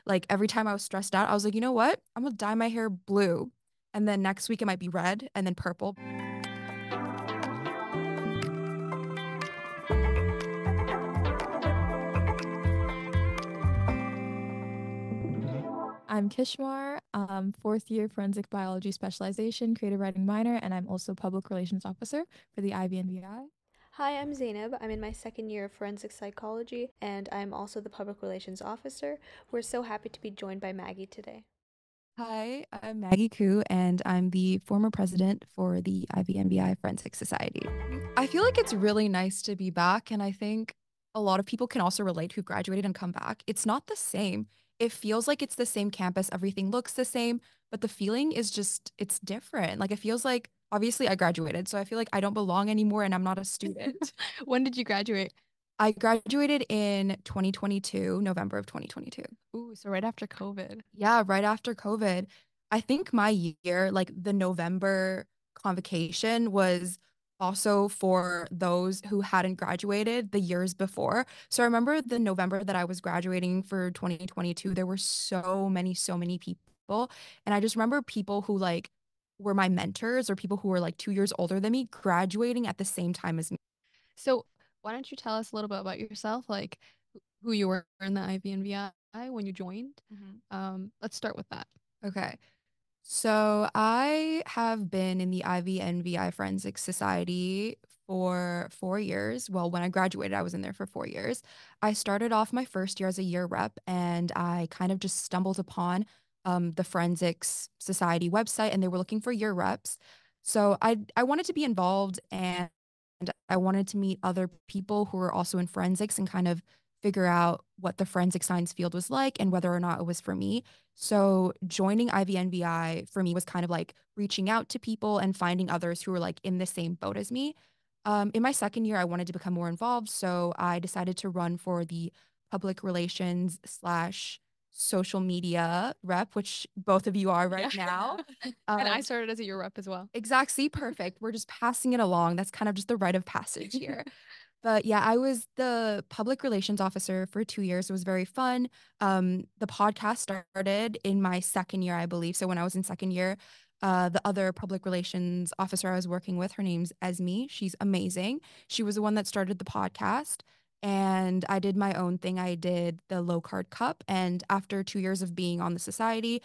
like every time I was stressed out, I was like, you know what? I'm gonna dye my hair blue. And then next week it might be red and then purple. I'm Kishmar, fourth year forensic biology specialization, creative writing minor, and I'm also public relations officer for the IVNVI. Hi, I'm Zainab. I'm in my second year of forensic psychology, and I'm also the public relations officer. We're so happy to be joined by Maggie today. Hi, I'm Maggie Ku, and I'm the former president for the IVNVI Forensic Society. I feel like it's really nice to be back, and I think a lot of people can also relate who graduated and come back. It's not the same. It feels like it's the same campus, everything looks the same, but the feeling is just, it's different. Like it feels like, obviously, I graduated, so I feel like I don't belong anymore and I'm not a student. When did you graduate? I graduated in 2022, November of 2022. Ooh, so right after COVID. Yeah, right after COVID. I think my year, like the November convocation, was also for those who hadn't graduated the years before. So I remember the November that I was graduating for 2022, there were so many people. And I just remember people who like were my mentors or people who were like 2 years older than me graduating at the same time as me. So why don't you tell us a little bit about yourself, like who you were in the IVNVI when you joined? Mhm. Let's start with that. Okay. So I have been in the IVNVI Forensic Society for 4 years. Well, when I graduated, I was in there for 4 years. I started off my first year as a year rep, and I kind of just stumbled upon the Forensics Society website, and they were looking for year reps. So I wanted to be involved, and I wanted to meet other people who were also in forensics and kind of figure out what the forensic science field was like and whether or not it was for me. So joining IVNVI for me was kind of like reaching out to people and finding others who were like in the same boat as me. In my second year, I wanted to become more involved, so I decided to run for the public relations slash social media rep, which both of you are Yeah. right now. And I Um, started as a year rep as well. See, perfect. We're just passing it along. That's kind of just the rite of passage here. But yeah, I was the public relations officer for 2 years. It was very fun. The podcast started in my second year, I believe. So when I was in second year, the other public relations officer I was working with, her name's Esme. She's amazing. She was the one that started the podcast. And I did my own thing. I did the low card cup. And after 2 years of being on the society,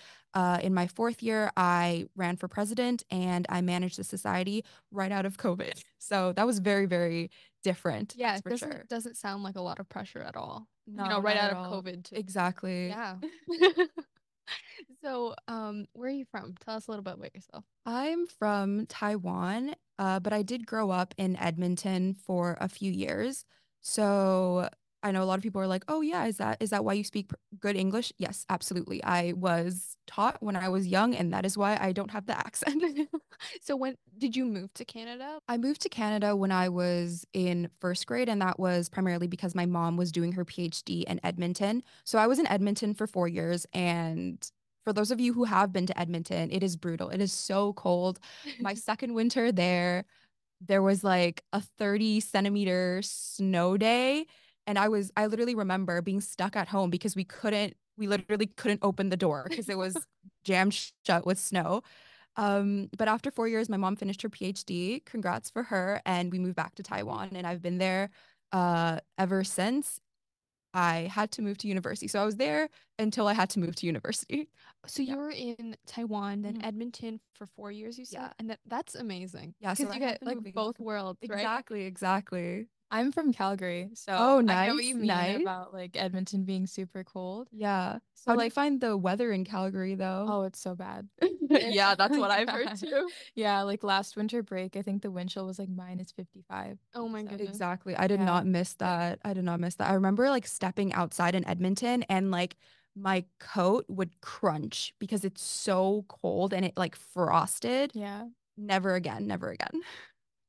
in my fourth year, I ran for president and I managed the society right out of COVID. So that was very, very different, Yeah, that's it for doesn't sure. doesn't sound like a lot of pressure at all. No, Right not out at of all. COVID to Exactly. yeah. So, where are you from? Tell us a little bit about yourself. I'm from Taiwan, but I did grow up in Edmonton for a few years. So I know a lot of people are like, "Oh yeah, is that why you speak good English?" Yes, absolutely. I was taught when I was young, and that is why I don't have the accent. So when did you move to Canada? I moved to Canada when I was in first grade, and that was primarily because my mom was doing her PhD in Edmonton. So I was in Edmonton for 4 years. And for those of you who have been to Edmonton, it is brutal. It is so cold. My second winter there was like a 30 centimeter snow day. And I literally remember being stuck at home because we literally couldn't open the door because it was jammed shut with snow. But after 4 years, my mom finished her PhD. Congrats for her. And we moved back to Taiwan. And I've been there ever since I had to move to university. So I was there until I had to move to university. So Yeah. you were in Taiwan, then Mhm. Edmonton for 4 years, you said, Yeah. and that's amazing Yeah. So because I you have get been like moving. both worlds, right? Exactly. Exactly. I'm from Calgary, so Oh, I get what you nice. mean Nice. about like Edmonton being super cold. Yeah. So How do you like, find the weather in Calgary, though? oh, it's so bad. It's Yeah, that's what really I've heard bad. too. Yeah, like last winter break, I think the wind chill was like minus 55. Oh So my goodness. Exactly. I did yeah. not miss that. I did not miss that. I remember like stepping outside in Edmonton and like my coat would crunch because it's so cold and it like frosted. Yeah. Never again, never again.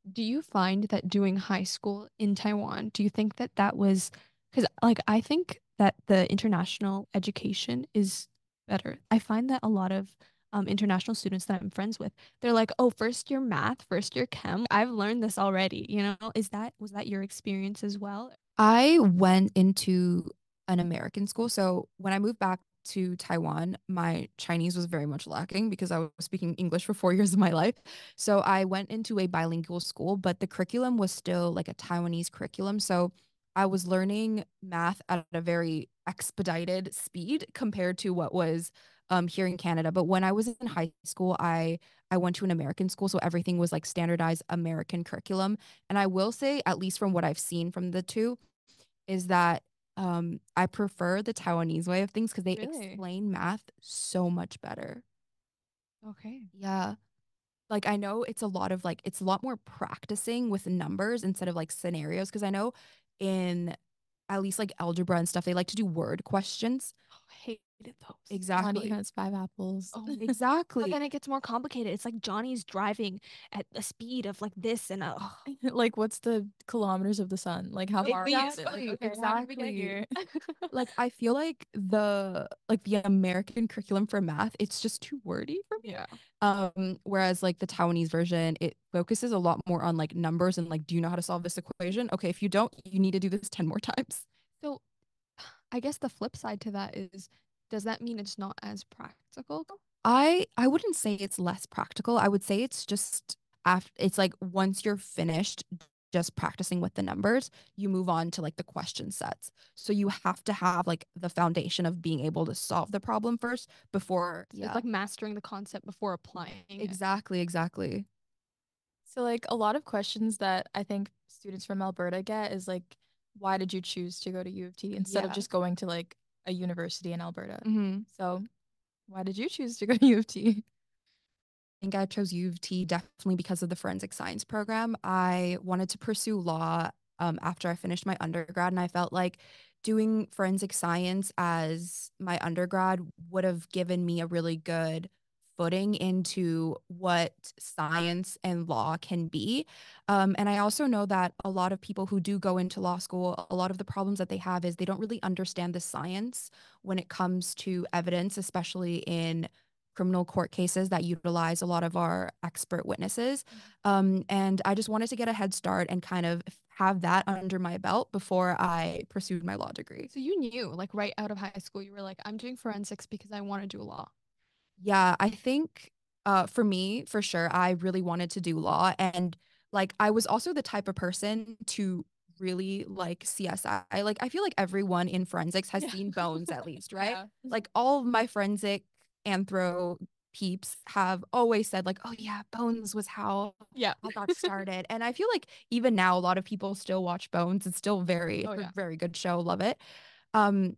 Do you find that doing high school in Taiwan, do you think that that was because like I think that the international education is better. I find that a lot of international students that I'm friends with, they're like, "Oh, first year math, first year chem. I've learned this already." Was that your experience as well? I went into an American school. So when I moved back to Taiwan, my Chinese was very much lacking because I was speaking English for 4 years of my life. So I went into a bilingual school, but the curriculum was still like a Taiwanese curriculum. So I was learning math at a very expedited speed compared to what was here in Canada. But when I was in high school, I went to an American school, so everything was like standardized American curriculum. And I will say, at least from what I've seen from the two, is that I prefer the Taiwanese way of things because they Really? explain math so much better. Okay. Yeah. Like I know it's a lot of like it's a lot more practicing with numbers instead of like scenarios because I know in at least like algebra and stuff they like to do word questions. Oh, I hated those. Johnny Exactly. has 5 apples. Oh, but Exactly. then it gets more complicated. It's like Johnny's driving at a speed of like this and Like, what's the kilometers of the sun? Like, how far is it? Like, Exactly. okay, how did we get Exactly. here? Like I feel like the American curriculum for math, it's just too wordy for me. Yeah. Whereas like the Taiwanese version, it focuses a lot more on like numbers and like, do you know how to solve this equation? Okay, if you don't, you need to do this 10 more times. So I guess the flip side to that is, does that mean it's not as practical? I wouldn't say it's less practical. I would say it's just after it's like once you're finished just practicing with the numbers, you move on to like the question sets. So you have to have like the foundation of being able to solve the problem first before, So it's yeah. like mastering the concept before applying it. Exactly, exactly. So, like, a lot of questions that I think students from Alberta get is like, why did you choose to go to U of T instead of Yeah. just going to like a university in Alberta? Hmm. So, why did you choose to go to U of T? Think I chose U of T definitely because of the forensic science program. I wanted to pursue law after I finished my undergrad, and I felt like doing forensic science as my undergrad would have given me a really good footing into what science and law can be. And I also know that a lot of people who do go into law school, a lot of the problems that they have is they don't really understand the science when it comes to evidence, especially in criminal court cases that utilize a lot of our expert witnesses. And I just wanted to get a head start and kind of have that under my belt before I pursued my law degree. So you knew, like right out of high school, you were like, I'm doing forensics because I want to do law. Yeah, I think for me, for sure, I really wanted to do law. And like, I was also the type of person to really like CSI. Like, I feel like everyone in forensics has Yeah. seen Bones at least, right? Yeah. Like, all of my forensic anthro peeps have always said, like, oh, yeah, Bones was how Yeah. I got started. And I feel like even now, a lot of people still watch Bones. It's still Oh, it's a yeah. very good show. Love it. Um,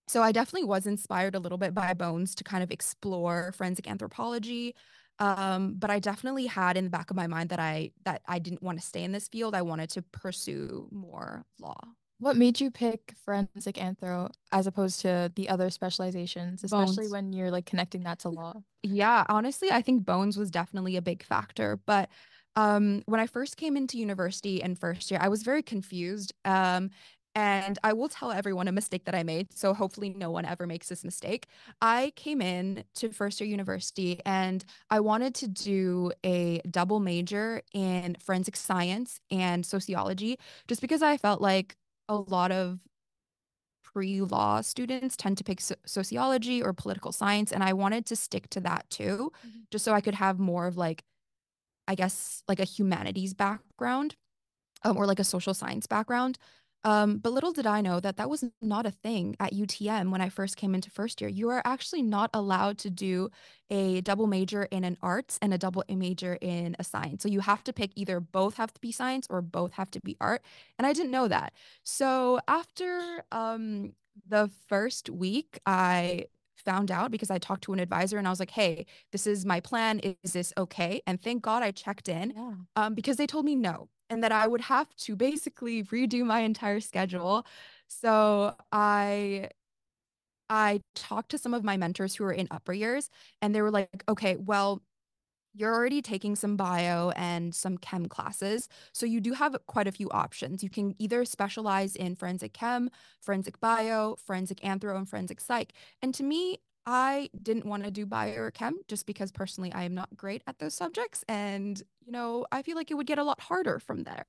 so I definitely was inspired a little bit by Bones to kind of explore forensic anthropology. But I definitely had in the back of my mind that I didn't want to stay in this field. I wanted to pursue more law. What made you pick forensic anthro as opposed to the other specializations, especially Bones. when you're like connecting that to law? Yeah, honestly, I think Bones was definitely a big factor. But when I first came into university in first year, I was very confused. And I will tell everyone a mistake that I made. So hopefully no one ever makes this mistake. I came in to first year university and I wanted to do a double major in forensic science and sociology, just because I felt like a lot of pre-law students tend to pick sociology or political science, and I wanted to stick to that too, Mhm. just so I could have more of like, I guess, like a humanities background, or like a social science background. But little did I know that that was not a thing at UTM when I first came into first year. You are actually not allowed to do a double major in an arts and a double major in a science. So you have to pick either both have to be science or both have to be art. And I didn't know that. So after the first week, I found out because I talked to an advisor and I was like, hey, this is my plan. Is this okay? And thank God I checked in Yeah. because they told me no and that I would have to basically redo my entire schedule. So I talked to some of my mentors who were in upper years and they were like, okay, well, you're already taking some bio and some chem classes. So you do have quite a few options. You can either specialize in forensic chem, forensic bio, forensic anthro, and forensic psych. And to me, I didn't want to do bio or chem just because personally I am not great at those subjects. And, I feel like it would get a lot harder from there.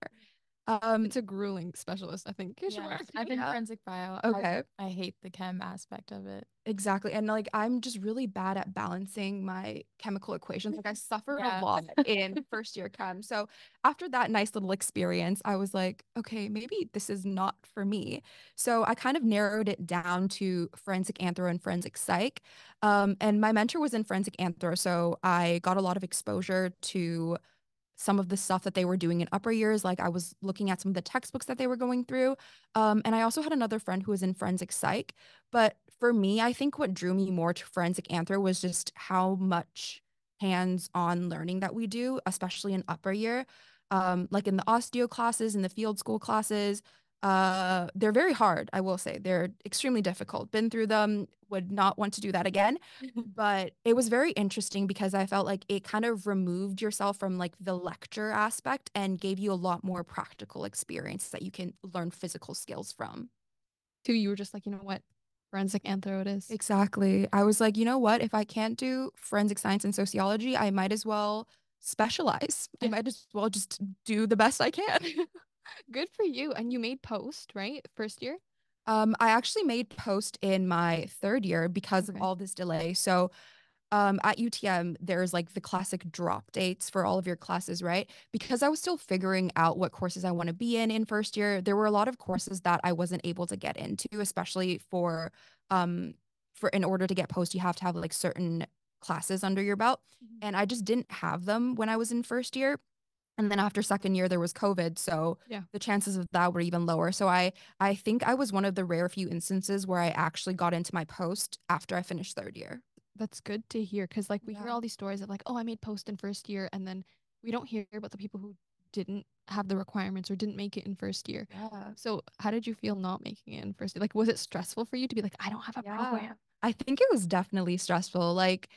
Um, It's a grueling specialist, I think. Yeah, Kuicmar. I've been yeah. forensic bio. Okay. I hate the chem aspect of it. Exactly. And like I'm just really bad at balancing my chemical equations. Like I suffered a Yeah. lot in first year chem. So after that nice little experience, I was like, okay, maybe this is not for me. So I kind of narrowed it down to forensic anthro and forensic psych. And my mentor was in forensic anthro, so I got a lot of exposure to some of the stuff that they were doing in upper years. Like I was looking at some of the textbooks that they were going through. And I also had another friend who was in forensic psych. But for me, I think what drew me more to forensic anthro was just how much hands-on learning that we do, especially in upper year. Like in the osteo classes, in the field school classes, they're very hard, I will say. They're extremely difficult. Been through them, would not want to do that again. But it was very interesting because I felt like it kind of removed yourself from like the lecture aspect and gave you a lot more practical experience that you can learn physical skills from. Too, you were just like, what? Forensic anthro it is. Exactly. I was like, you know what? If I can't do forensic science and sociology, I might as well specialize. I Yeah. might as well just do the best I can. Good for you. And you made post, right? First year? I actually made post in my third year because of Okay. all this delay. So at UTM, there's like the classic drop dates for all of your classes, right? Because I was still figuring out what courses I want to be in first year, there were a lot of courses that I wasn't able to get into, especially for in order to get post, you have to have like certain classes under your belt. Mhm. And I just didn't have them when I was in first year. And then after second year, there was COVID, so Yeah. the chances of that were even lower. So I think I was one of the rare few instances where I actually got into my post after I finished third year. That's good to hear because like we hear Yeah. all these stories of like, oh, I made post in first year, and then we don't hear about the people who didn't have the requirements or didn't make it in first year. Yeah. So how did you feel not making it in first year? Like, was it stressful for you to be like, I don't have a Yeah. program? I think it was definitely stressful. Like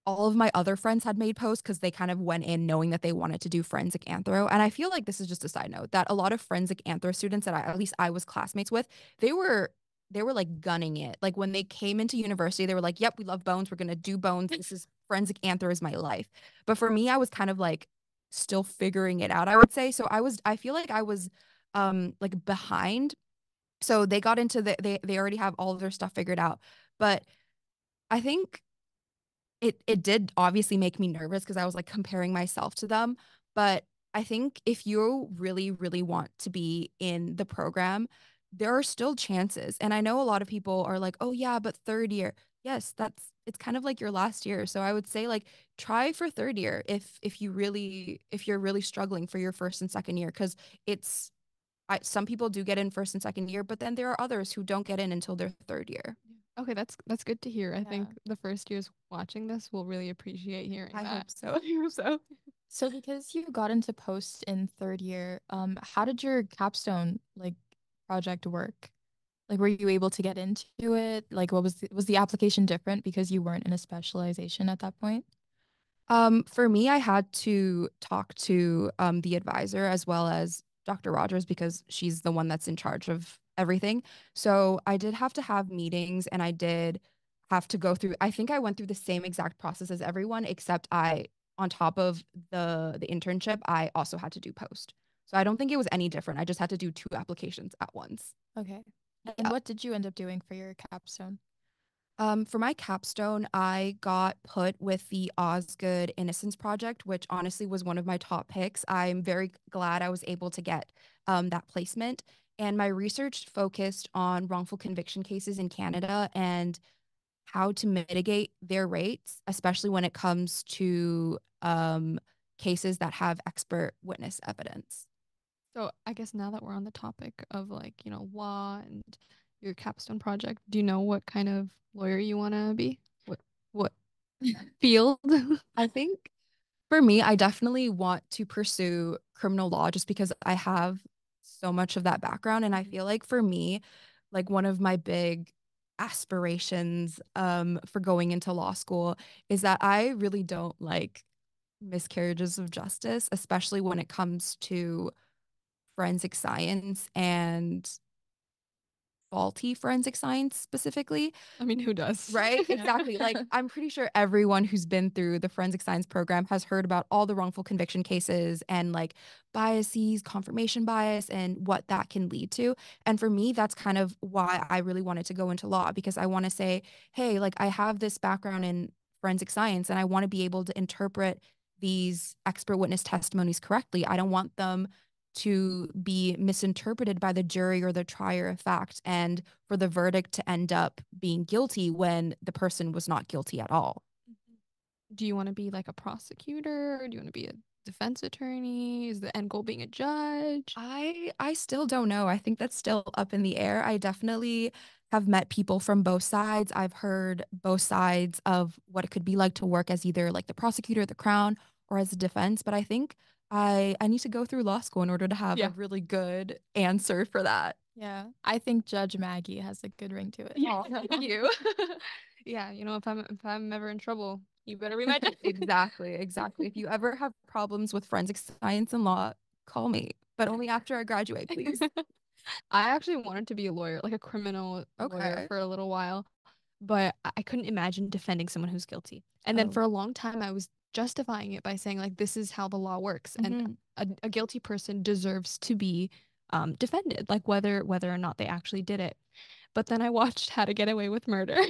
all of my other friends had made posts because they kind of went in knowing that they wanted to do forensic anthro. And I feel like this is just a side note that a lot of forensic anthro students that at least I was classmates with, they were they were like gunning it. Like when they came into university, they were like, "Yep, we love bones. We're gonna do bones. This is forensic anthro is my life." But for me, I was kind of like still figuring it out, I would say. So I feel like I was like behind. So they got into they already have all of their stuff figured out. But I think it did obviously make me nervous because I was like comparing myself to them. But I think if you really, really want to be in the program, there are still chances. And I know a lot of people are like, oh yeah, but third year. Yes, it's kind of like your last year. So I would say like try for third year if you're really struggling for your first and second year because it's some people do get in first and second year, but then there are others who don't get in until their third year. Yeah. Okay, that's good to hear. I Yeah. think the first years watching this will really appreciate hearing I that. hope so. I hope so. So because you got into post in third year, how did your capstone like project work? Like, were you able to get into it? Like, what was the application different because you weren't in a specialization at that point? For me, I had to talk to the advisor as well as Dr. Rogers because she's the one that's in charge of everything. So I did have to have meetings and I did have to go through, I think I went through the same exact process as everyone, except on top of the internship, I also had to do post. So I don't think it was any different. I just had to do two applications at once. Okay. And Yeah. what did you end up doing for your capstone? For my capstone, I got put with the Osgood Innocence Project, which honestly was one of my top picks. I'm very glad I was able to get that placement. And my research focused on wrongful conviction cases in Canada and how to mitigate their rates, especially when it comes to cases that have expert witness evidence. So I guess now that we're on the topic of like, law and your capstone project, do you know what kind of lawyer you want to be? What field? I think for me, I definitely want to pursue criminal law just because I have so much of that background. And I feel like for me, like one of my big aspirations for going into law school is that I really don't like miscarriages of justice, especially when it comes to forensic science and faulty forensic science specifically. I mean, who does? Right? Exactly. Like, I'm pretty sure everyone who's been through the forensic science program has heard about all the wrongful conviction cases and like biases, confirmation bias, and what that can lead to. And for me, that's kind of why I really wanted to go into law because I want to say, hey, like, I have this background in forensic science and I want to be able to interpret these expert witness testimonies correctly. I don't want them to be misinterpreted by the jury or the trier of fact and for the verdict to end up being guilty when the person was not guilty at all. Do you want to be like a prosecutor? Do you want to be a defense attorney? Is the end goal being a judge? I still don't know. I think that's still up in the air. I definitely have met people from both sides. I've heard both sides of what it could be like to work as either like the prosecutor, the crown, or as a defense, but I think I need to go through law school in order to have a Yeah. really good answer for that. Yeah, I think Judge Maggie has a good ring to it. Yeah. Oh, thank you. Yeah, if I'm ever in trouble, you better be my judge. Exactly, exactly. If you ever have problems with forensic science and law, call me, but only after I graduate, please. I actually wanted to be a lawyer, like a criminal lawyer Okay. for a little while, but I couldn't imagine defending someone who's guilty. And then Oh. for a long time, I was justifying it by saying, like, this is how the law works, and Mhm. a guilty person deserves to be defended, like whether or not they actually did it. But then I watched How to Get Away with Murder,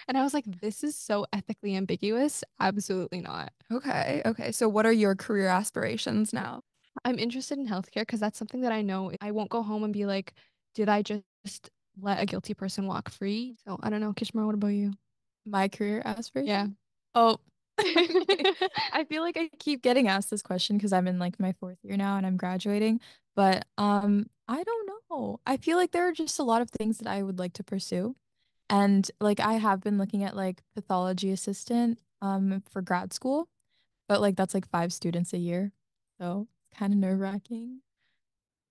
and I was like, this is so ethically ambiguous. Absolutely not. Okay. Okay. So what are your career aspirations now? I'm interested in healthcare because that's something that I know I won't go home and be like, did I just let a guilty person walk free? So I don't know. Kishmar, what about you? My career Yeah. aspiration? Oh, okay. I feel like I keep getting asked this question because I'm in like my fourth year now and I'm graduating. But I don't know. I feel like there are just a lot of things that I would like to pursue. And like I have been looking at like pathology assistant for grad school, but like that's like 5 students a year. So it's kind of nerve-wracking.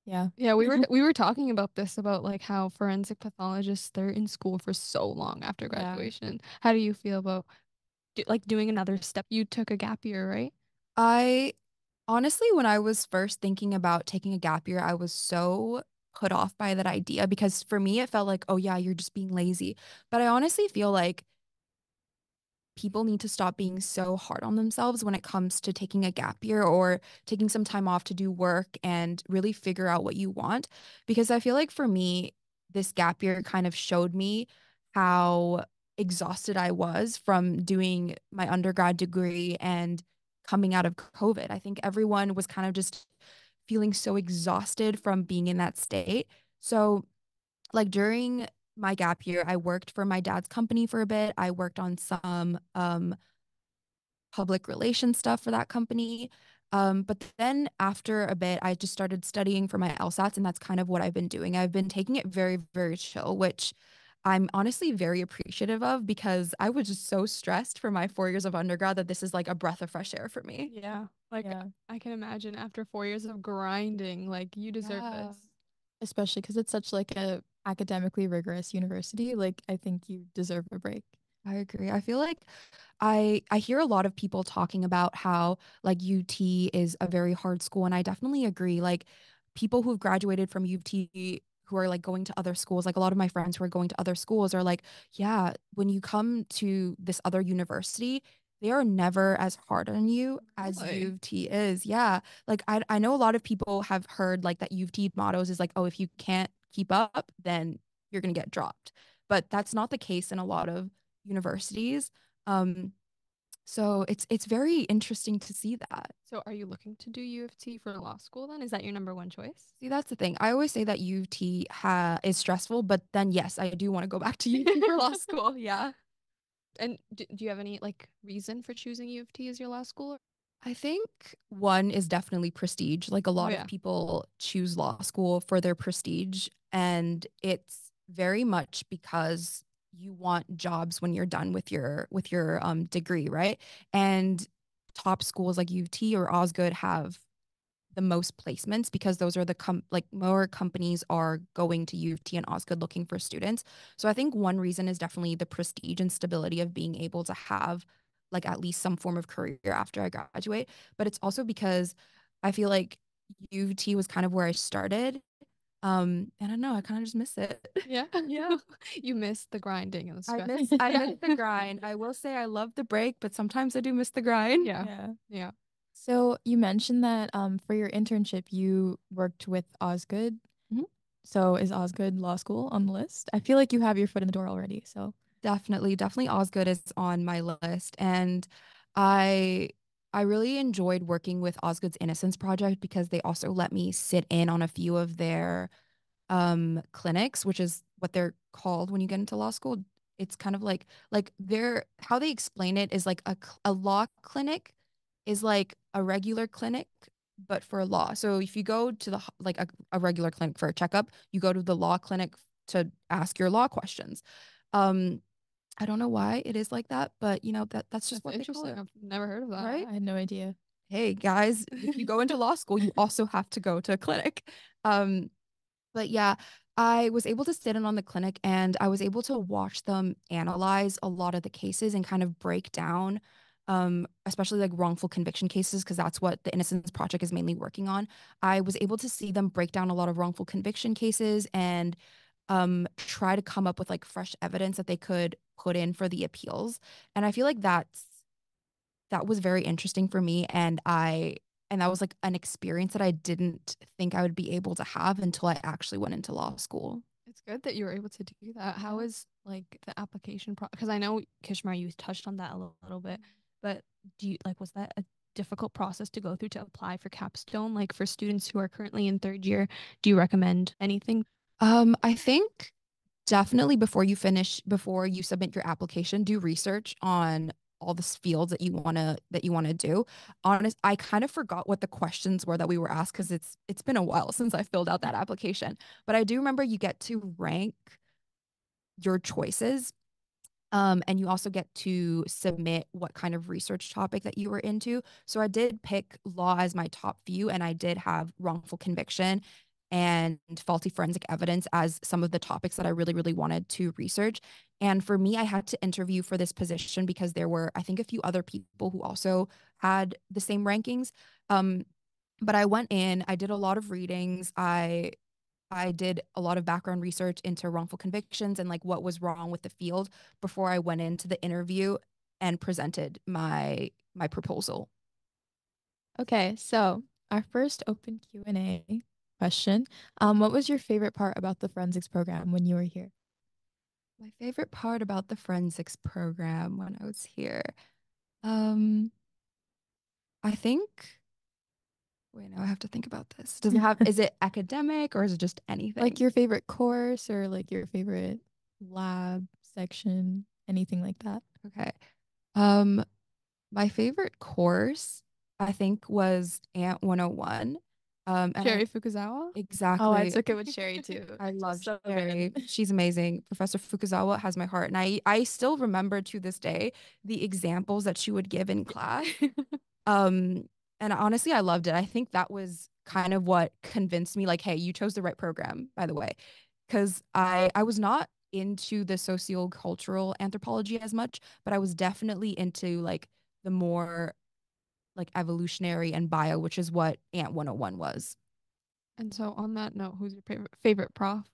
Yeah. Yeah, we were talking about this about like how forensic pathologists they're in school for so long after Yeah. graduation. How do you feel about like doing another step? You took a gap year, right? I honestly, when I was first thinking about taking a gap year, I was so put off by that idea because for me, it felt like, oh, yeah, you're just being lazy. But I honestly feel like people need to stop being so hard on themselves when it comes to taking a gap year or taking some time off to do work and really figure out what you want. Because I feel like for me, this gap year kind of showed me how exhausted I was from doing my undergrad degree and coming out of COVID. I think everyone was kind of just feeling so exhausted from being in that state. So, like during my gap year, I worked for my dad's company for a bit. I worked on some public relations stuff for that company. But then after a bit, I just started studying for my LSATs, and that's kind of what I've been doing. I've been taking it very, very chill, which I'm honestly very appreciative of because I was just so stressed for my 4 years of undergrad that this is like a breath of fresh air for me. Yeah. Like Yeah. I can imagine after 4 years of grinding, like you deserve Yeah. this. Especially because it's such like a academically rigorous university. Like I think you deserve a break. I agree. I feel like I hear a lot of people talking about how like UT is a very hard school, and I definitely agree. Like people who've graduated from UT who are like going to other schools, like a lot of my friends who are going to other schools are like, yeah, when you come to this other university, they are never as hard on you as Really? U of T is. Yeah. Like I know a lot of people have heard like that U of T mottos is like, oh, if you can't keep up, then you're gonna get dropped. But that's not the case in a lot of universities. Um, so it's very interesting to see that. So are you looking to do U of T for law school then? Is that your number one choice? See, that's the thing. I always say that U of T is stressful, but then yes, I do want to go back to U of T for law school. Yeah. And do you have any like reason for choosing U of T as your law school? I think one is definitely prestige. Like a Oh lot of yeah. people choose law school for their prestige, and it's very much because you want jobs when you're done with your degree, right? And top schools like UT or Osgood have the most placements because those are the like more companies are going to U of T and Osgood looking for students. So I think one reason is definitely the prestige and stability of being able to have like at least some form of career after I graduate. But it's also because I feel like U of T was kind of where I started. And I don't know, I kind of just miss it. Yeah. Yeah. You miss the grinding and the I stress. miss I miss the grind. I will say I love the break, but sometimes I do miss the grind. Yeah. Yeah. Yeah. So you mentioned that for your internship you worked with Osgood. Mhm. So is Osgood Law School on the list? I feel like you have your foot in the door already. So Definitely Osgood is on my list. And I I really enjoyed working with Osgood's Innocence Project because they also let me sit in on a few of their clinics, which is what they're called when you get into law school. It's kind of like they're how they explain it is like a law clinic is like a regular clinic but for law. So if you go to like a regular clinic for a checkup, you go to the law clinic to ask your law questions. Um I don't know why it is like that, but that's just That's what they call interesting. it, I've never heard of that. right? I had no idea. Hey guys, if you go into law school, you also have to go to a clinic. Um but yeah, I was able to sit in on the clinic and I was able to watch them analyze a lot of the cases and kind of break down, especially like wrongful conviction cases, because that's what the Innocence Project is mainly working on. I was able to see them break down a lot of wrongful conviction cases and try to come up with like fresh evidence that they could put in for the appeals. And I feel like that was very interesting for me and that was like an experience that I didn't think I would be able to have until I actually went into law school. It's good that you were able to do that. How Yeah. is like the application pro? Because I know Kishmar, you touched on that a little bit, but do you like was that a difficult process to go through to apply for capstone? Like for students who are currently in third year, do you recommend anything? I think definitely before you submit your application, do research on all the fields that you want to do. Honest, I kind of forgot what the questions were that we were asked because it's been a while since I filled out that application. But I do remember you get to rank your choices. And you also get to submit what kind of research topic that you were into. So I did pick law as my top view, and I did have wrongful conviction and faulty forensic evidence as some of the topics that I really, really wanted to research. And for me, I had to interview for this position because there were, I think, a few other people who also had the same rankings. Um, but I went in, I did a lot of readings. I did a lot of background research into wrongful convictions and like what was wrong with the field before I went into the interview and presented my proposal. Okay, so our first open Q&A question. What was your favorite part about the forensics program when you were here? My favorite part about the forensics program when I was here, um, I think, wait, now I have to think about this. Is it academic or is it just Like anything? your favorite course or like your favorite lab section, anything like that? Okay. Um, my favorite course, I think, was Ant 101. And Sherry Fukuzawa? Oh, I exactly. took it with Sherry too. I love Just so Sherry. good. She's amazing. Professor Fukuzawa has my heart. And I still remember to this day the examples that she would give in class. Um, and honestly, I loved it. I think that was kind of what convinced me, like, hey, you chose the right program, by the way. Because I was not into the sociocultural anthropology as much, but I was definitely into like the more like evolutionary and bio, which is what Ant 101 was. And so on that note, who's your favorite prof?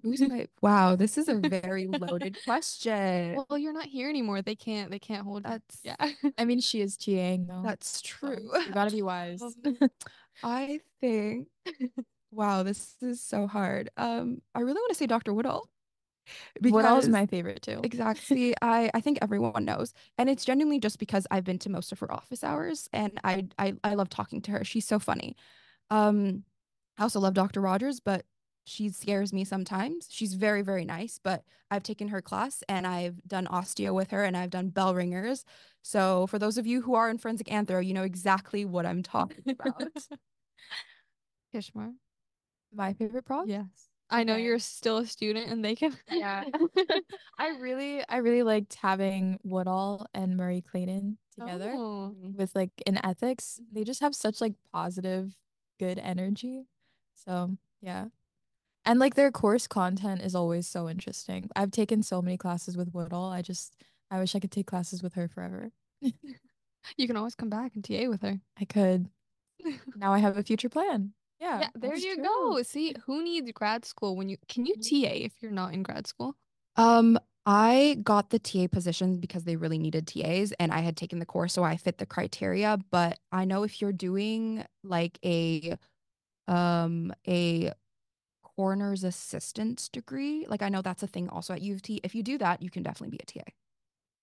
Who's my wow, this is a very loaded question. Well, you're not here anymore. They can't hold you. That's Yeah. I mean, she is TAing though. that's So true. you gotta be wise. I think wow, this is so hard. I really want to say Dr. Woodall Woodall is because my favorite too. exactly I think everyone knows. And it's genuinely just because I've been to most of her office hours and I love talking to her. She's so funny. Um, I also love Dr. Rogers, but she scares me sometimes. She's very, very nice, but I've taken her class and I've done osteo with her and I've done bell ringers. So for those of you who are in forensic anthro, you know exactly what I'm talking about. Kishmar. My favorite prof? Yes. I know Okay. you're still a student and they can. Yeah. I really liked having Woodall and Murray Clayton together Oh. with like in ethics. They just have such like positive, good energy. So yeah. And like their course content is always so interesting. I've taken so many classes with Woodall. I wish I could take classes with her forever. You can always come back and TA with her. I could. Now I have a future plan. Yeah, there that's you true. go. See, who needs grad school when you can you TA if you're not in grad school? Um, I got the TA position because they really needed TAs and I had taken the course, so I fit the criteria. But I know if you're doing like a coroner's assistant degree, like I know that's a thing also at U of T. If you do that, you can definitely be a TA.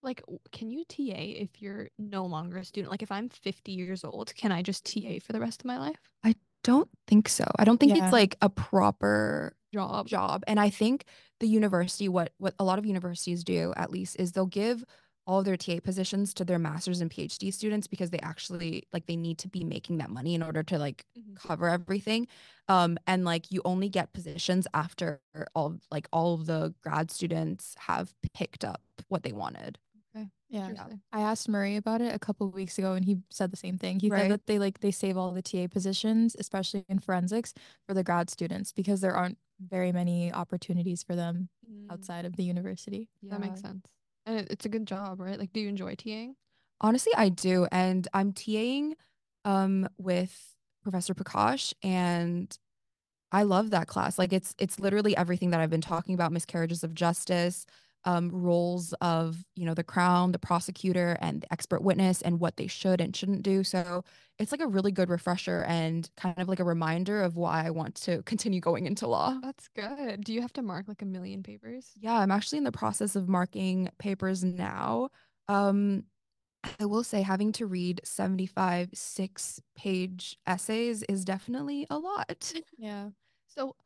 Like, can you TA if you're no longer a student? Like, if I'm 50 years old, can I just TA for the rest of my life? I don't think so. I don't think it's Yeah. like a proper Job. job. And I think the university, what a lot of universities do at least, is they'll give all of their TA positions to their master's and PhD students because they actually like they need to be making that money in order to like Mhm. cover everything. And like you only get positions after all of the grad students have picked up what they wanted. Okay. Yeah. Interesting. I asked Murray about it a couple of weeks ago and he said the same thing. He said Right. that they save all the TA positions, especially in forensics, for the grad students because there aren't very many opportunities for them Mm, outside of the university. that Yeah. makes sense. And it's a good job, right? Like, do you enjoy TAing? Honestly, I do. And I'm TAing with Professor Prakash and I love that class. Like it's literally everything that I've been talking about, miscarriages of justice, roles of, you know, the crown, the prosecutor, and the expert witness and what they should and shouldn't do. So it's like a really good refresher and kind of like a reminder of why I want to continue going into law. That's good. Do you have to mark like a million papers? Yeah, I'm actually in the process of marking papers now. Um, I will say having to read 75 6-page essays is definitely a lot. Yeah. So,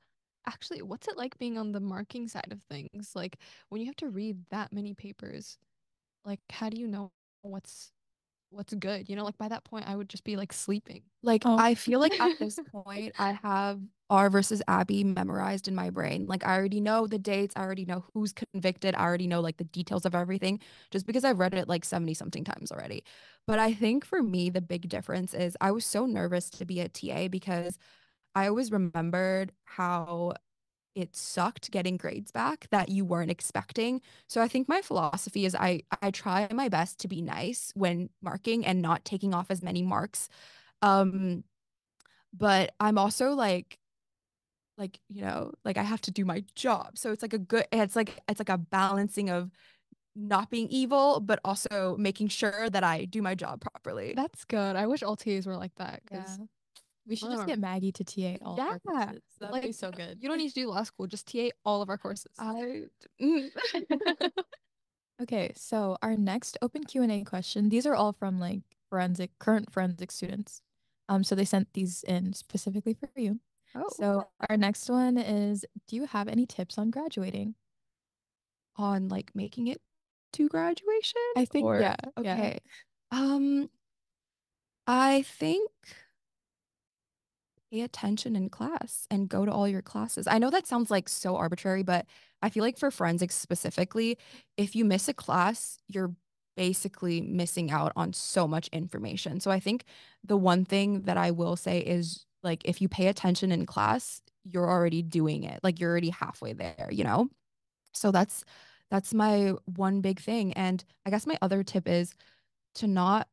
actually, what's it like being on the marking side of things? Like, when you have to read that many papers, like, how do you know what's what's good? You know, like by that point, I would just be like sleeping. Like, Oh. I feel like at this point, I have R versus Abby memorized in my brain. Like, I already know the dates, I already know who's convicted, I already know like the details of everything, just because I've read it like 70 something times already. But I think for me, the big difference is I was so nervous to be a TA because I always remembered how it sucked getting grades back that you weren't expecting. So I think my philosophy is I try my best to be nice when marking and not taking off as many marks. Um, but I'm also like, you know, like I have to do my job. So it's like a good it's like a balancing of not being evil, but also making sure that I do my job properly. That's good. I wish all TAs were like that Yeah. because We should just get Maggie to TA all of yeah, our courses. That'd be like so good. you don't need to do law school. Just TA all of our courses. I mm. Okay, so our next open Q&A question, these are all from like current forensic students. So they sent these in specifically for you. Oh, So our next one is, do you have any tips on graduating? on like making it to graduation I think, or yeah, yeah. okay. Um, I think pay attention in class and go to all your classes. I know that sounds like so arbitrary, but I feel like for forensics specifically, if you miss a class, you're basically missing out on so much information. So I think the one thing that I will say is like if you pay attention in class, you're already doing it. Like you're already halfway there, you know? So that's my one big thing. And I guess my other tip is to not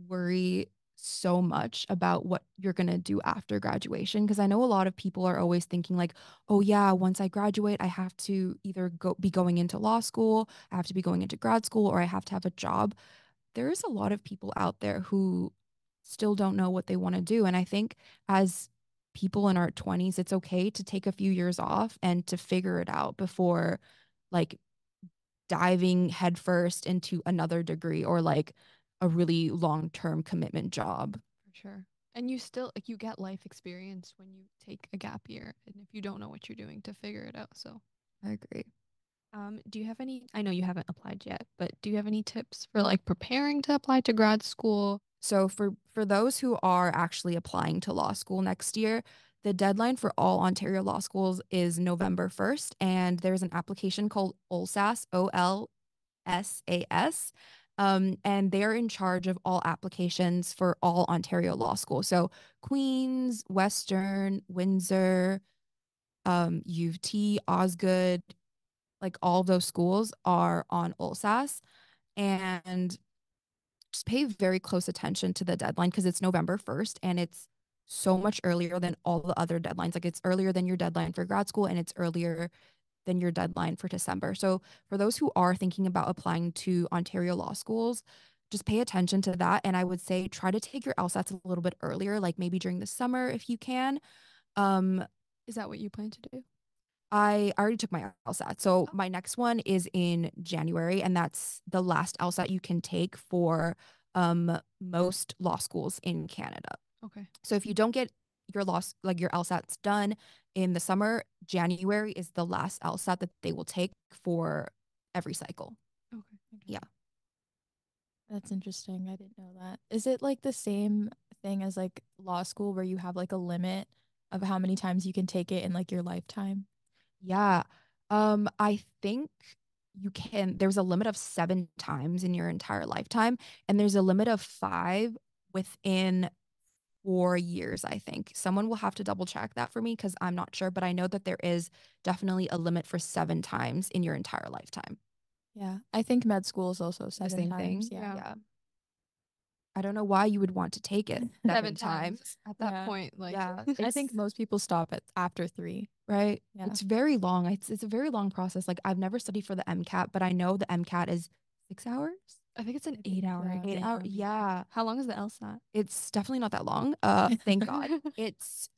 worry so much about what you're going to do after graduation because I know a lot of people are always thinking like, "Oh yeah, once I graduate, I have to either go be going into law school, I have to be going into grad school or I have to have a job." There's a lot of people out there who still don't know what they want to do and I think as people in our 20s, it's okay to take a few years off and to figure it out before like diving headfirst into another degree or like a really long-term commitment job. For sure. And you still like you get life experience when you take a gap year and if you don't know what you're doing to figure it out. So, I agree. do you have any I know you haven't applied yet, but do you have any tips for like preparing to apply to grad school? So for those who are actually applying to law school next year, the deadline for all Ontario law schools is November 1st and there's an application called OLSAS, OLSAS. And they're in charge of all applications for all Ontario law schools. So Queens, Western, Windsor, U of T, Osgoode, like all those schools are on OLSAS. And just pay very close attention to the deadline because it's November 1st and it's so much earlier than all the other deadlines. Like it's earlier than your deadline for grad school and it's earlier than your deadline for December. So for those who are thinking about applying to Ontario law schools, just pay attention to that. And I would say try to take your LSATs a little bit earlier, like maybe during the summer if you can. Um, Is that what you plan to do? I already took my LSAT. So my next one is in January, and that's the last LSAT you can take for most law schools in Canada. Okay. So if you don't get your LSATs done in the summer, January is the last LSAT that they will take for every cycle. Okay. Yeah. That's interesting. I didn't know that. Is it like the same thing as like law school where you have like a limit of how many times you can take it in like your lifetime? Yeah. I think there's a limit of 7 times in your entire lifetime, and there's a limit of 5 within 4 years, I think. Someone will have to double check that for me because I'm not sure, but I know that there is definitely a limit for 7 times in your entire lifetime. Yeah. I think med school is also The 7 same times. thing. Yeah. Yeah. I don't know why you would want to take it 7 times. At that Yeah. point, like Yeah. I think most people stop at after 3. Right. Yeah. It's very long. It's a very long process. Like I've never studied for the MCAT, but I know the MCAT is 6 hours. I think it's an I think, 8 hour yeah, 8 hour. exam. Yeah. How long is the LSAT? It's definitely not that long. Thank God. It's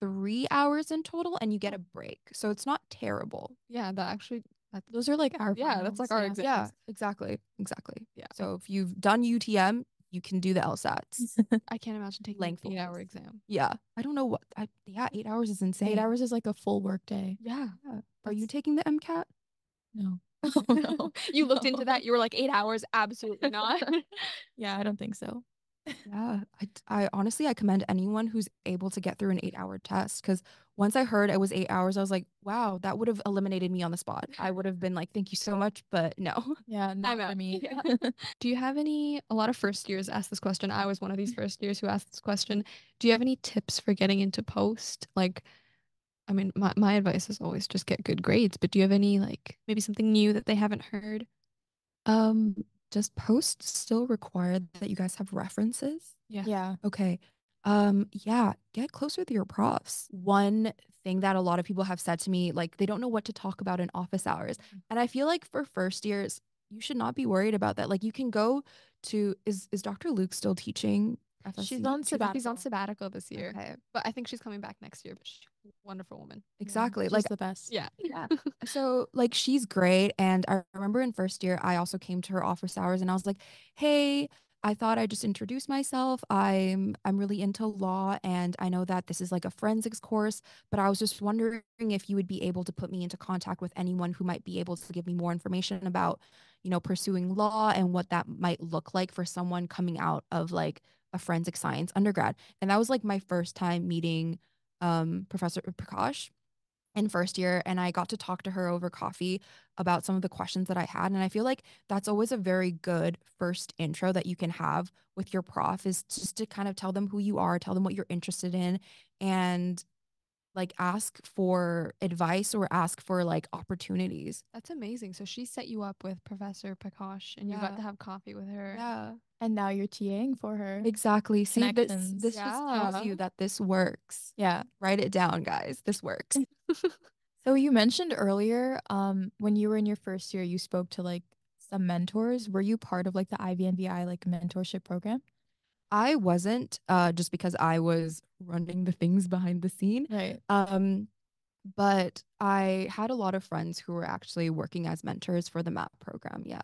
3 hours in total and you get a break. So it's not terrible. Yeah, that actually Those are like our yeah, that's like finals. our Yeah. exam. Yeah, exactly. Exactly. Yeah. So if you've done UTM, you can do the LSATs. I can't imagine taking an Lengthwise. 8 hour exam. Yeah. I don't know yeah, 8 hours is insane. 8 hours is like a full work day. Yeah. Yeah. Are you taking the MCAT? No. Oh, no. You looked into No. that, you were like 8 hours, absolutely not. Yeah, I don't think so. Yeah, I honestly I commend anyone who's able to get through an 8 hour test because once I heard it was 8 hours, I was like, wow, that would have eliminated me on the spot. I would have been like, thank you so much, but no. Yeah, not I'm for out. me. Yeah. Do you have a lot of first years ask this question? I was one of these first years who asked this question. Do you have any tips for getting into post? Like, I mean, my advice is always just get good grades, but do you have any like maybe something new that they haven't heard? Um, does post still require that you guys have references? Yeah. Yeah. Okay. Yeah, get closer with your profs. One thing that a lot of people have said to me, like they don't know what to talk about in office hours. And I feel like for first years, you should not be worried about that. Like you can go to is Dr. Luke still teaching She's FSC? on sabbatical. She's on sabbatical this year. Okay. But I think she's coming back next year. But she's a wonderful woman. Exactly. She's Like the best. Yeah. yeah. So like she's great. And I remember in first year, I also came to her office hours and I was like, hey, I thought I'd just introduce myself. I'm really into law and I know that this is like a forensics course, but I was just wondering if you would be able to put me into contact with anyone who might be able to give me more information about, pursuing law and what that might look like for someone coming out of like a forensic science undergrad. And that was like my first time meeting Professor Prakash in first year and I got to talk to her over coffee about some of the questions that I had and I feel like that's always a very good first intro that you can have with your prof is just to kind of tell them who you are, tell them what you're interested in and like ask for advice or ask for like opportunities. That's amazing. So she set you up with Professor Prakash and you got Yeah. to have coffee with her. Yeah. And now you're TAing for her. Exactly. See, this Connections. this just tells Yeah. you that this works. Yeah. Write it down, guys. This works. So you mentioned earlier, when you were in your first year, you spoke to like some mentors. Were you part of like the IVNVI like mentorship program? I wasn't just because I was running the things behind the scene. Right. But I had a lot of friends who were actually working as mentors for the MAP program. Yeah.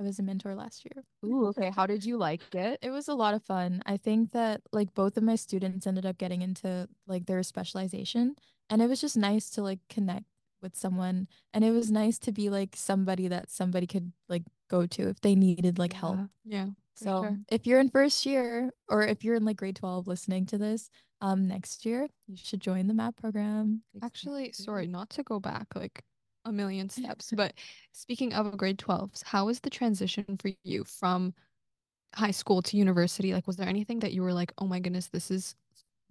I was a mentor last year. Ooh, okay. How did you like it? It was a lot of fun. I think that like both of my students ended up getting into like their specialization, and it was just nice to like connect with someone, and it was nice to be like somebody that somebody could like go to if they needed like help. Yeah. For So sure. if you're in first year or if you're in like grade 12 listening to this, next year you should join the MAP program. Actually, sorry, not to go back like a million steps, but speaking of grade 12s, how was the transition for you from high school to university? Like, was there anything that you were like, oh my goodness, this is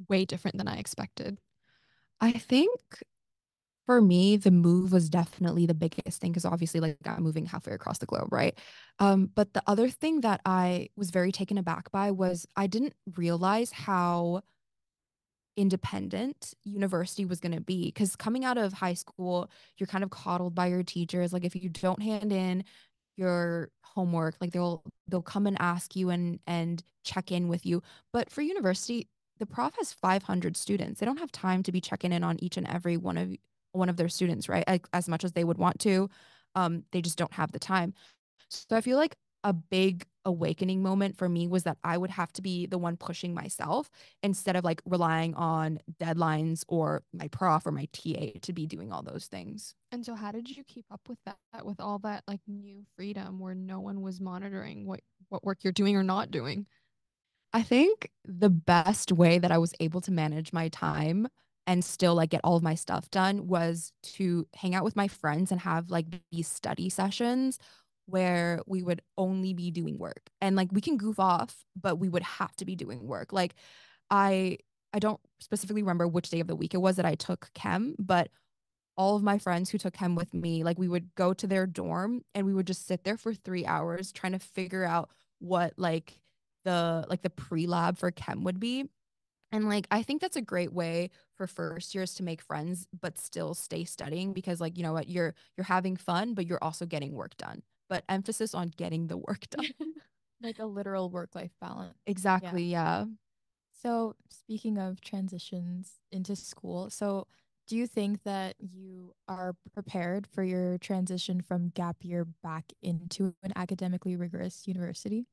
way different than I expected? I think for me, the move was definitely the biggest thing because obviously, like, I'm moving halfway across the globe, right? But the other thing that I was very taken aback by was I didn't realize how independent university was going to be. Because coming out of high school, you're kind of coddled by your teachers. Like if you don't hand in your homework, like they'll come and ask you and check in with you. But for university, the prof has 500 students. They don't have time to be checking in on each and every one of their students, right? Like, as much as they would want to, they just don't have the time. So I feel like a big awakening moment for me was that I would have to be the one pushing myself instead of like relying on deadlines or my prof or my TA to be doing all those things. And so how did you keep up with that, with all that like new freedom where no one was monitoring what work you're doing or not doing? I think the best way that I was able to manage my time and still like get all of my stuff done was to hang out with my friends and have like these study sessions where we would only be doing work. And like we can goof off, but we would have to be doing work. Like I I don't specifically remember which day of the week it was that I took chem, but all of my friends who took chem with me, like we would go to their dorm and we would just sit there for 3 hours trying to figure out what the pre-lab for chem would be. And like I think that's a great way for first years to make friends but still stay studying because like you know what you're having fun but you're also getting work done. But emphasis on getting the work done. Like a literal work-life balance. Yeah. Exactly, yeah. So, speaking of transitions into school, so do you think that you are prepared for your transition from gap year back into an academically rigorous university?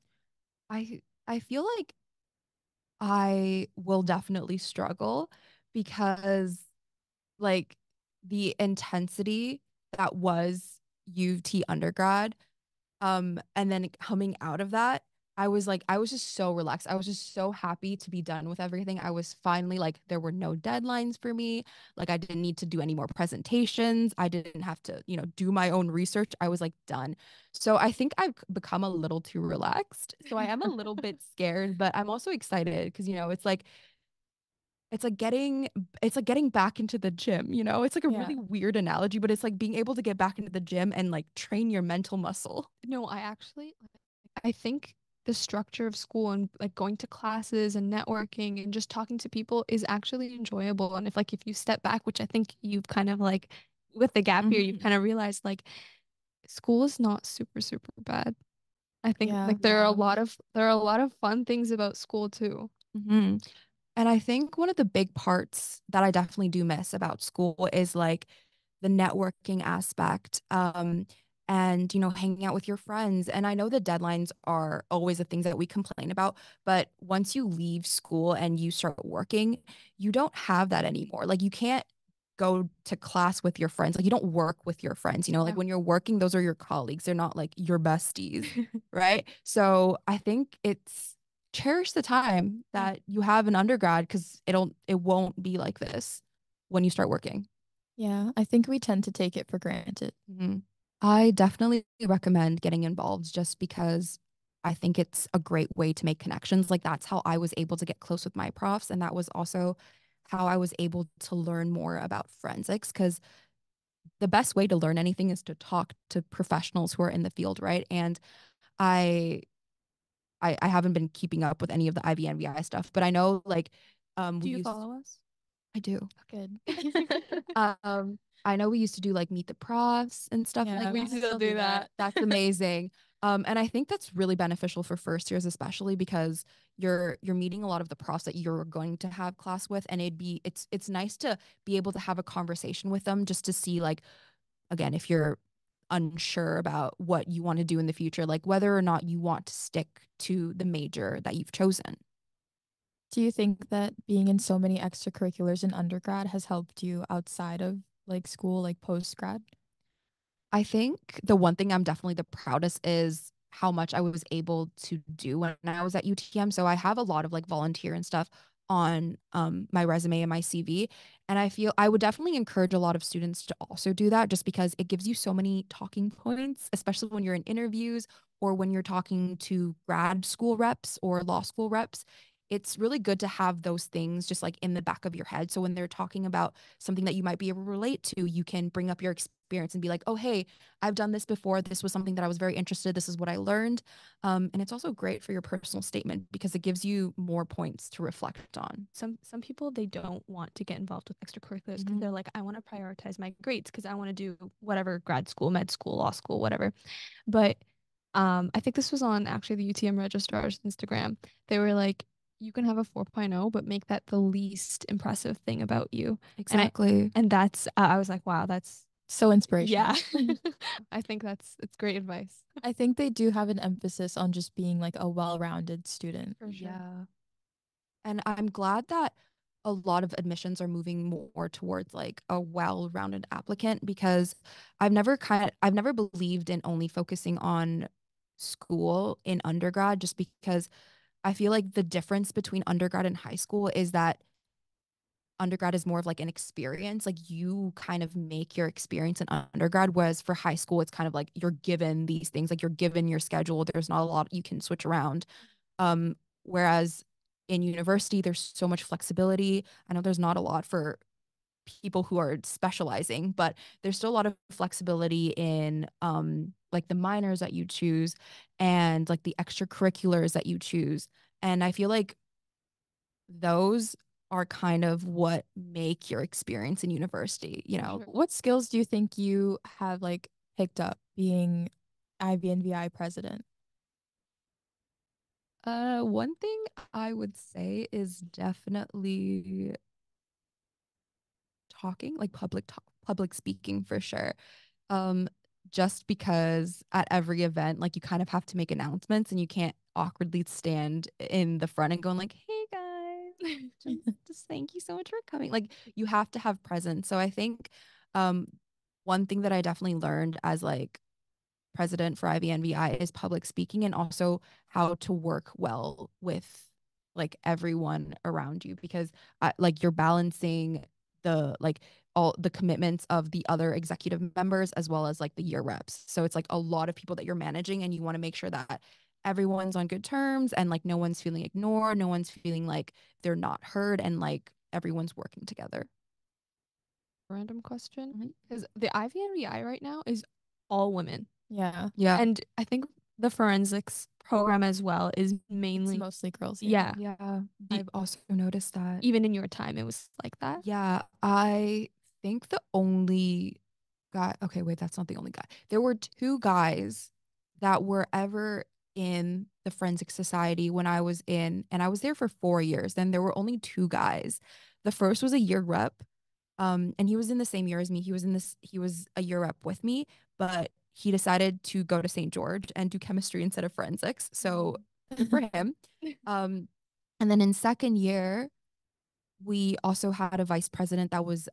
I feel like I will definitely struggle because like the intensity that was U of T undergrad. And then coming out of that, I was just so relaxed. I was just so happy to be done with everything. I was finally like, there were no deadlines for me. Like, I didn't need to do any more presentations. I didn't have to, do my own research. I was like done. So I think I've become a little too relaxed. So I am a little bit scared, but I'm also excited because, it's like getting it's like getting back into the gym, It's like a Yeah. really weird analogy, but it's like being able to get back into the gym and like train your mental muscle. No, I think the structure of school and like going to classes and networking and just talking to people is actually enjoyable. And if you step back, which I think you've kind of like with the gap year, you've Mhm. kind of realized like school is not super, super bad. I think Yeah. like there are a lot of fun things about school too. Mhm. And I think one of the big parts that I definitely do miss about school is like the networking aspect, and hanging out with your friends. And I know the deadlines are always the things that we complain about, but once you leave school and you start working, you don't have that anymore. Like you can't go to class with your friends. Like you don't work with your friends, like Yeah. when you're working, those are your colleagues. They're not like your besties, right? So I think it's cherish the time that you have an undergrad because it won't be like this when you start working. Yeah. I think we tend to take it for granted. Mhm. I definitely recommend getting involved just because I think it's a great way to make connections. Like that's how I was able to get close with my profs. And that was also how I was able to learn more about forensics because the best way to learn anything is to talk to professionals who are in the field, right? And I I haven't been keeping up with any of the IVNVI stuff, but I know like Do we you used follow us? I do. Good. I know we used to do like meet the profs and stuff Yeah, like We we that. still still do do that. that. That's amazing. And I think that's really beneficial for first years, especially because you're meeting a lot of the profs that you're going to have class with, and it's nice to be able to have a conversation with them just to see like again if you're unsure about what you want to do in the future, like whether or not you want to stick to the major that you've chosen. Do you think that being in so many extracurriculars in undergrad has helped you outside of like school, like post grad? I think the one thing I'm definitely the proudest is how much I was able to do when I was at UTM. So I have a lot of like volunteer and stuff on my resume and my CV. And I feel I would definitely encourage a lot of students to also do that just because it gives you so many talking points, especially when you're in interviews or when you're talking to grad school reps or law school reps. it's really good to have those things just like in the back of your head. So when they're talking about something that you might be able to relate to, you can bring up your experience and be like, oh, hey, I've done this before. This was something that I was very interested. This is what I learned. And it's also great for your personal statement because it gives you more points to reflect on. Some people, they don't want to get involved with extracurriculars because Mhm. they're like, I want to prioritize my grades because I want to do whatever, grad school, med school, law school, whatever. But I think this was on actually the UTM registrar's Instagram. They were like, you can have a 4.0, but make that the least impressive thing about you. Exactly. And that's I was like, wow, that's So inspirational. yeah. I think it's great advice. I think they do have an emphasis on just being like a well-rounded student. For sure. Yeah. And I'm glad that a lot of admissions are moving more towards like a well-rounded applicant because I've never believed in only focusing on school in undergrad just because I feel like the difference between undergrad and high school is that undergrad is more of like an experience. Like you kind of make your experience in undergrad, whereas for high school, it's kind of like you're given these things, like you're given your schedule. There's not a lot you can switch around. Whereas in university, there's so much flexibility. I know there's not a lot for people who are specializing, but there's still a lot of flexibility in like the minors that you choose and like the extracurriculars that you choose. And I feel like those are kind of what make your experience in university, you know. What skills do you think you have like picked up being IVNVI president? One thing I would say is definitely talking, like public speaking for sure. Um, just because at every event, like you kind of have to make announcements and you can't awkwardly stand in the front and going like, "Hey guys, just thank you so much for coming." Like you have to have presence. So I think um one thing that I definitely learned as like president for IVNVI is public speaking and also how to work well with like everyone around you because like you're balancing the like all the commitments of the other executive members as well as like the year reps. So it's like a lot of people that you're managing and you want to make sure that everyone's on good terms and like no one's feeling ignored, no one's feeling like they're not heard and like everyone's working together. Random question. Mhm. Because the IVNVI right now is all women. Yeah. Yeah. And I think the forensics program as well is It's mainly, mostly girls. yeah. Yeah. The- I've also noticed that. Even in your time, it was like that. Yeah, I think the only guy, okay, wait, that's not the only guy. There were two guys that were ever in the Forensic Society when I was in, and I was there for 4 years. Then there were only two guys. The first was a year rep, and he was in the same year as me. He was a year rep with me, but he decided to go to St. George and do chemistry instead of forensics. So good for him. Um, and then in second year, we also had a vice president that was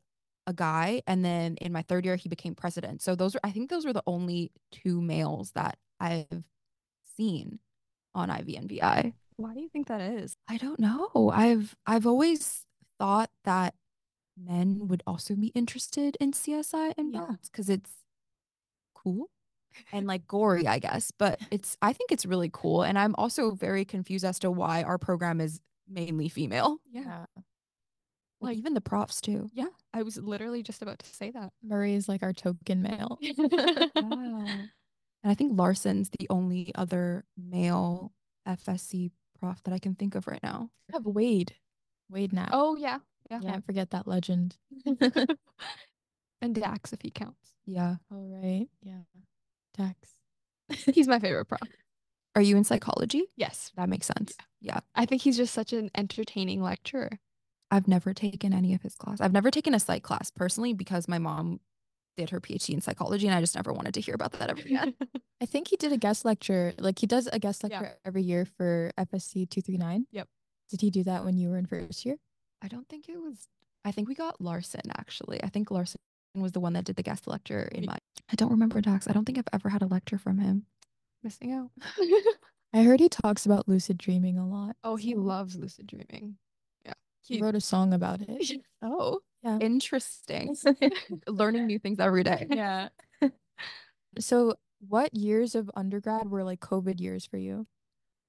a guy. And then in my third year, he became president. So I think those were the only two males that I've seen on IVNVI. Why do you think that is? I don't know. I've always thought that men would also be interested in CSI and Yeah. bots because it's cool and like gory, I guess. But I think it's really cool. And I'm also very confused as to why our program is mainly female. Yeah. Like Like, even the profs too. yeah. I was literally just about to say that. Murray is like our token male. Yeah. And I think Larson's the only other male FSC prof that I can think of right now. We have Wade. Wade now. Oh, yeah. Yeah. Can't forget that legend. And Dax, if he counts. Yeah. All right. Yeah. Dax. He's my favorite prof. Are you in psychology? Yes. That makes sense. Yeah. I think he's just such an entertaining lecturer. I've never taken any of his class. I've never taken a psych class personally because my mom did her PhD in psychology and I just never wanted to hear about that ever again. I think he did a guest lecture. Like he does a guest lecture Yeah. every year for FSC 239. Yep. Did he do that when you were in first year? I don't think it was, I think we got Larson actually. I think Larson was the one that did the guest lecture in my, I don't remember Dax. I don't think I've ever had a lecture from him. Missing out. I heard he talks about lucid dreaming a lot. Oh, he loves lucid dreaming. Yeah. He wrote a song about it. Oh, Yeah. interesting. Learning new things every day. Yeah. So what years of undergrad were like COVID years for you?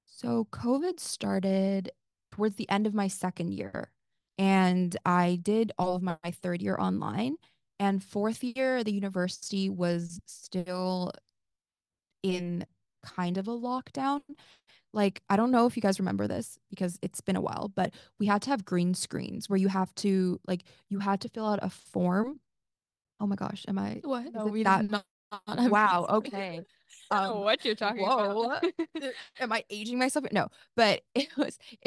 So COVID started towards the end of my second year. And I did all of my third year online. And fourth year, the university was still in kind of a lockdown. Like, I don't know if you guys remember this because it's been a while, but we had to have green screens where you had to fill out a form. Oh my gosh, What? is No, it we did that? not have Wow, green screen. okay. I don't know what you're talking Whoa. about. Am I aging myself? No, but it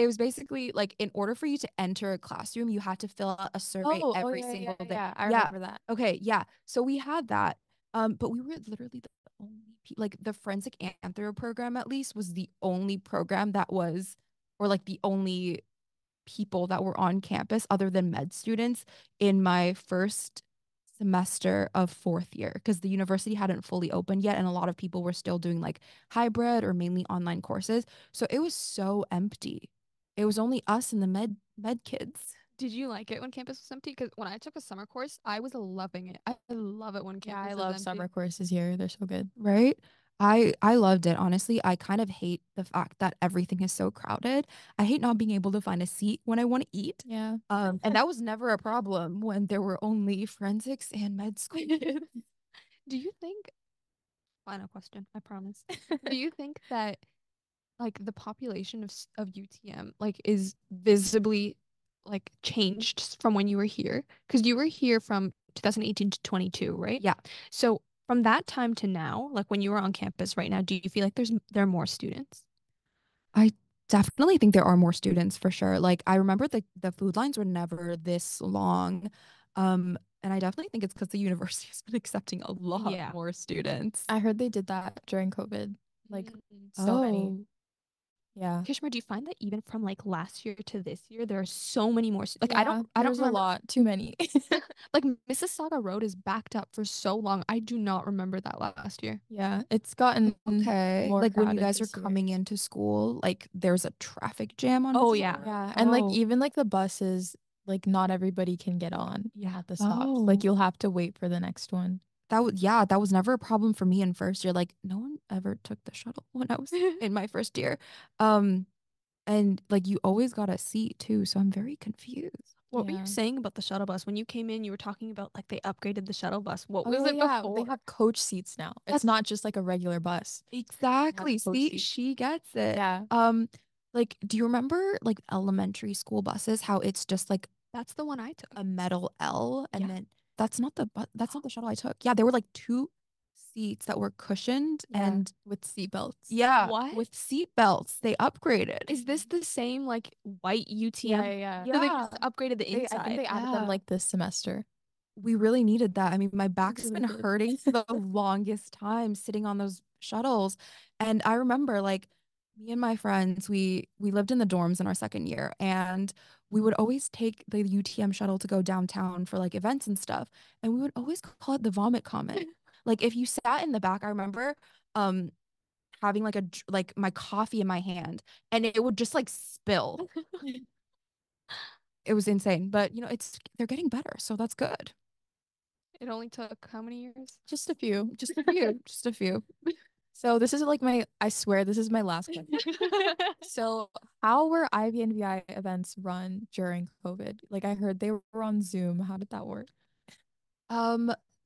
was basically like in order for you to enter a classroom, you had to fill out a survey Oh, every yeah, yeah, single day. yeah. I Yeah. remember that. Okay, yeah. So we had that. But we were literally the only like the forensic anthro program at least was the only program that was or like the only people that were on campus other than med students in my first semester of fourth year because the university hadn't fully opened yet and a lot of people were still doing like hybrid or mainly online courses. So it was so empty. It was only us and the med kids. Did you like it when campus was empty? Because when I took a summer course, I was loving it. I love it when Yeah, I campus is love empty. summer courses here. They're so good. Right? I loved it. Honestly, I kind of hate the fact that everything is so crowded. I hate not being able to find a seat when I want to eat. Yeah. And that was never a problem when there were only forensics and med school kids. Do you think, final question, I promise. Do you think that like the population of UTM like is visibly like changed from when you were here? Because you were here from 2018 to 22, right? Yeah, So from that time to now, like when you were on campus right now, do you feel like there are more students? I definitely think there are more students for sure. Like I remember the food lines were never this long. And I definitely think it's because the university has been accepting a lot Yeah. more students. I heard they did that during COVID. Like Mm. so many. Oh, Yeah. Kishmar, do you find that even from like last year to this year, there are so many more like Yeah, I don't there's a remember lot. Too many. like Mississauga Road is backed up for so long. I do not remember that last year. Yeah, it's gotten okay. more Like when you crowded guys are this year. coming into school, like there's a traffic jam on Oh Mrs. yeah. Yeah, and like Oh, even like the buses, like not everybody can get on Yeah. at the stops. oh. Like you'll have to wait for the next one. That was never a problem for me in first year. Like no one ever took the shuttle when I was in my first year. Um, and like you always got a seat too, so I'm very confused. What were you Yeah. saying about the shuttle bus? When you came in, you were talking about like they upgraded the shuttle bus. What was Oh it yeah, they before? have coach seats now. It's That's not just like a regular bus. They have exactly. coach See, seats. she gets it. Yeah. Like, do you remember like elementary school buses, how it's just like That's the one I took. a metal L and Yeah. then that's not the shuttle I took. Yeah, there were like two seats that were cushioned Yeah. and With seat belts. yeah, What? with seat belts. They upgraded. Is this the same like white UTM? Yeah, yeah. So they Yeah. just upgraded the I think inside. they added them Yeah. like this semester. We really needed that. I mean, my They back's really been did. hurting for the longest time sitting on those shuttles. And I remember like me and my friends, we lived in the dorms in our second year and we would always take the UTM shuttle to go downtown for like events and stuff. And we would always call it the vomit comet. Like if you sat in the back, I remember um having like like my coffee in my hand and it would just like spill. It was insane. But you know, they're getting better, so that's good. It only took how many years? Just a few. Just a few, just a few. So this is like I swear this is my last question. So how were IVNVI events run during COVID? Like I heard they were on Zoom. How did that work?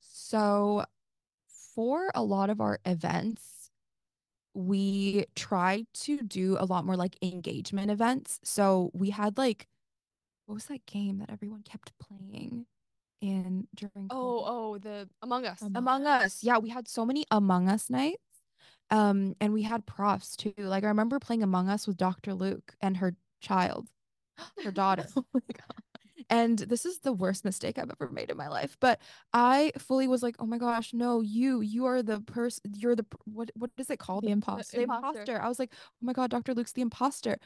So for a lot of our events, we tried to do a lot more like engagement events. So we had like, what was that game that everyone kept playing in during COVID? Oh, the Among Us. Among Us. Yeah, we had so many Among Us nights. And we had profs too. Like I remember playing Among Us with Dr. Luke and her child, her daughter. Oh my God. And this is the worst mistake I've ever made in my life. But I fully was like, oh my gosh, no, you are the person, you're the, what is it called? The imposter. The imposter. I was like, oh my God, Dr. Luke's the imposter.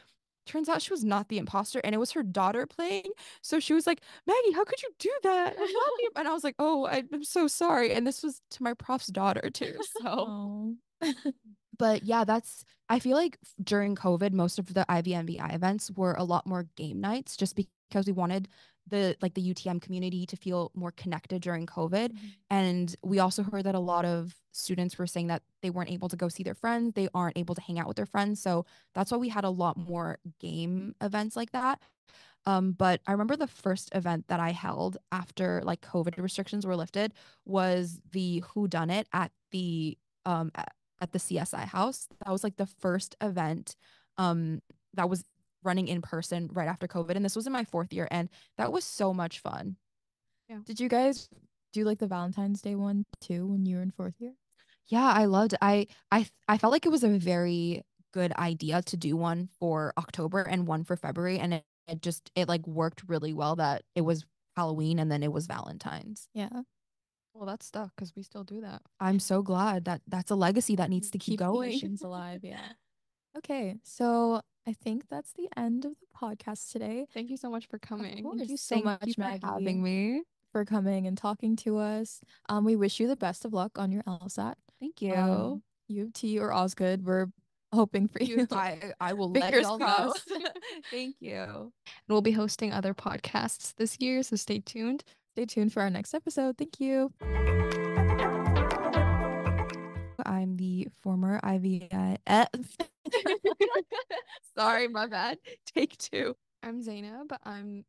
Turns out she was not the imposter and it was her daughter playing. So she was like, Maggie, how could you do that? I'm not and I was like, oh, I'm so sorry. And this was to my prof's daughter too. So, Oh. but yeah, I feel like during COVID, most of the IVNVI events were a lot more game nights just because we wanted the like the UTM community to feel more connected during COVID. And we also heard that a lot of students were saying that they weren't able to go see their friends, they aren't able to hang out with their friends. So that's why we had a lot more game events like that. But I remember the first event that I held after like COVID restrictions were lifted was the Who Done It at the CSI house. That was like the first event that was running in person right after COVID. And this was in my fourth year. And that was so much fun. Yeah. Did you guys do like the Valentine's Day one too when you were in fourth year? Yeah, I loved it. I felt like it was a very good idea to do one for October and one for February. And it like worked really well that it was Halloween and then it was Valentine's. Yeah. Well, that's stuck because we still do that. I'm so glad that that's a legacy that needs to keep going. Traditions alive. Yeah. Okay. So I think that's the end of the podcast today. Thank you so much for coming. Thank you so Thank much, you for Maggie, having me. for coming and talking to us. We wish you the best of luck on your LSAT. Thank you. U of T or Osgood, we're hoping for you. I will let Fingers y'all know. crossed. Thank you. And we'll be hosting other podcasts this year, so stay tuned. Stay tuned for our next episode. Thank you. I'm the former IVI. Sorry, my bad. Take two. I'm Zainab. I'm